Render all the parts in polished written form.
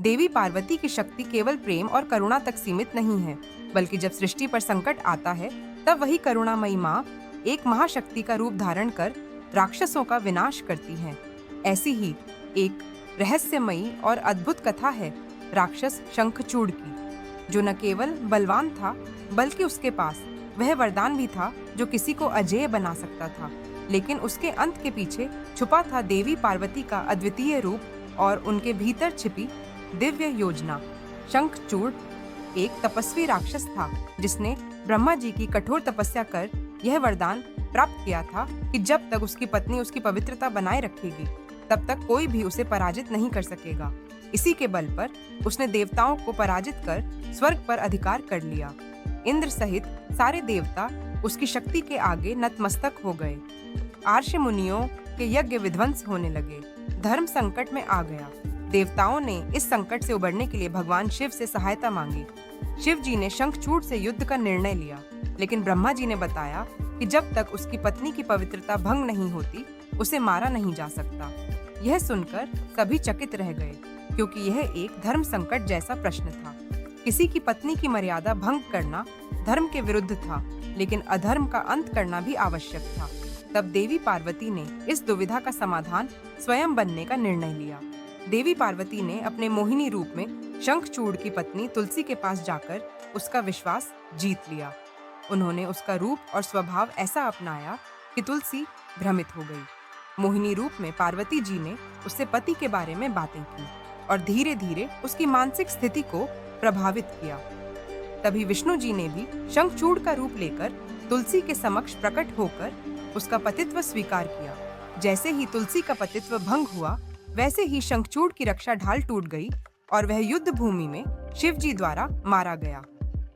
देवी पार्वती की शक्ति केवल प्रेम और करुणा तक सीमित नहीं है, बल्कि जब सृष्टि पर संकट आता है, तब वही करुणामयी माँ एक महाशक्ति का रूप धारण कर राक्षसों का विनाश करती हैं। ऐसी ही एक रहस्यमयी और अद्भुत कथा है राक्षस शंखचूड़ की, जो न केवल बलवान था, बल्कि उसके पास वह वरदान भी था जो किसी को अजेय बना सकता था। लेकिन उसके अंत के पीछे छुपा था देवी पार्वती का अद्वितीय रूप और उनके भीतर छिपी दिव्य योजना। शंखचूड़ एक तपस्वी राक्षस था जिसने ब्रह्मा जी की कठोर तपस्या कर यह वरदान प्राप्त किया था कि जब तक उसकी पत्नी उसकी पवित्रता बनाए रखेगी, तब तक कोई भी उसे पराजित नहीं कर सकेगा। इसी के बल पर उसने देवताओं को पराजित कर स्वर्ग पर अधिकार कर लिया। इंद्र सहित सारे देवता उसकी शक्ति के आगे नतमस्तक हो गए। आर्ष मुनियों के यज्ञ विध्वंस होने लगे। धर्म संकट में आ गया। देवताओं ने इस संकट से उबरने के लिए भगवान शिव से सहायता मांगी। शिव जी ने शंखचूड़ से युद्ध का निर्णय लिया, लेकिन ब्रह्मा जी ने बताया कि जब तक उसकी पत्नी की पवित्रता भंग नहीं होती, उसे मारा नहीं जा सकता। यह सुनकर सभी चकित रह गए, क्योंकि यह एक धर्म संकट जैसा प्रश्न था। किसी की पत्नी की मर्यादा भंग करना धर्म के विरुद्ध था, लेकिन अधर्म का अंत करना भी आवश्यक था। तब देवी पार्वती ने इस दुविधा का समाधान स्वयं बनने का निर्णय लिया। देवी पार्वती ने अपने मोहिनी रूप में शंखचूड़ की पत्नी तुलसी के पास जाकर उसका विश्वास जीत लिया। उन्होंने उसका रूप और स्वभाव ऐसा अपनाया कि तुलसी भ्रमित हो गई। मोहिनी रूप में पार्वती जी ने उससे पति के बारे में बातें की और धीरे धीरे उसकी मानसिक स्थिति को प्रभावित किया। तभी विष्णु जी ने भी शंखचूड़ का रूप लेकर तुलसी के समक्ष प्रकट होकर उसका पतित्व स्वीकार किया। जैसे ही तुलसी का पतित्व भंग हुआ, वैसे ही शंखचूड़ की रक्षा ढाल टूट गई और वह युद्ध भूमि में शिव जी द्वारा मारा गया।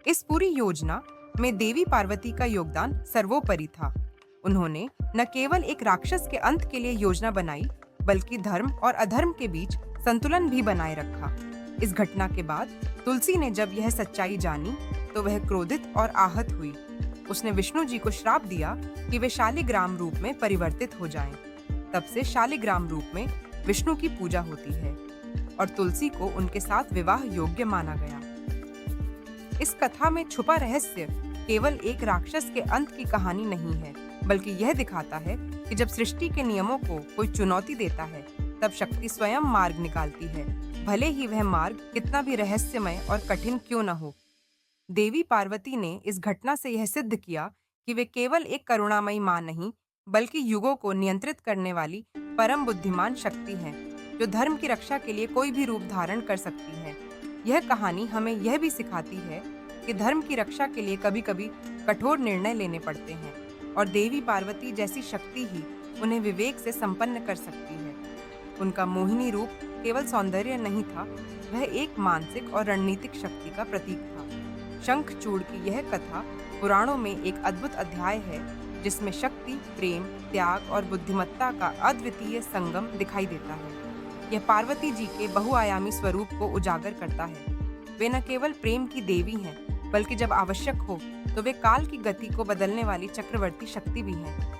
इस पूरी योजना में देवी पार्वती का योगदान सर्वोपरि था। उन्होंने न केवल एक राक्षस के अंत के लिए योजना बनाई, बल्कि धर्म और अधर्म के बीच संतुलन भी बनाए रखा। इस घटना के बाद तुलसी ने जब यह सच्चाई जानी, तो वह क्रोधित और आहत हुई। उसने विष्णु जी को श्राप दिया कि वे शालिग्राम रूप में परिवर्तित हो जाएं। तब से शालिग्राम रूप में विष्णु की पूजा होती है और तुलसी को उनके साथ विवाह योग्य माना गया। इस कथा में छुपा रहस्य केवल एक राक्षस के अंत की कहानी नहीं है, बल्कि यह दिखाता है कि जब सृष्टि के नियमों को कोई चुनौती देता है, तब शक्ति स्वयं मार्ग निकालती है, भले ही वह मार्ग कितना भी रहस्यमय और कठिन क्यों न हो। देवी पार्वती ने इस घटना से यह सिद्ध किया कि वे केवल एक करुणामयी मां नहीं, बल्कि युगों को नियंत्रित करने वाली परम बुद्धिमान शक्ति है, जो धर्म की रक्षा के लिए कोई भी रूप धारण कर सकती है। यह कहानी हमें यह भी सिखाती है कि धर्म की रक्षा के लिए कभी-कभी कठोर निर्णय लेने पड़ते हैं, और देवी पार्वती जैसी शक्ति ही उन्हें विवेक से संपन्न कर सकती है। उनका मोहिनी रूप केवल सौंदर्य नहीं था, वह एक मानसिक और रणनीतिक शक्ति का प्रतीक था। शंखचूड़ की यह कथा पुराणों में एक अद्भुत अध्याय है, जिसमें शक्ति, प्रेम, त्याग और बुद्धिमत्ता का अद्वितीय संगम दिखाई देता है। यह पार्वती जी के बहुआयामी स्वरूप को उजागर करता है। वे न केवल प्रेम की देवी हैं, बल्कि जब आवश्यक हो तो वे काल की गति को बदलने वाली चक्रवर्ती शक्ति भी हैं।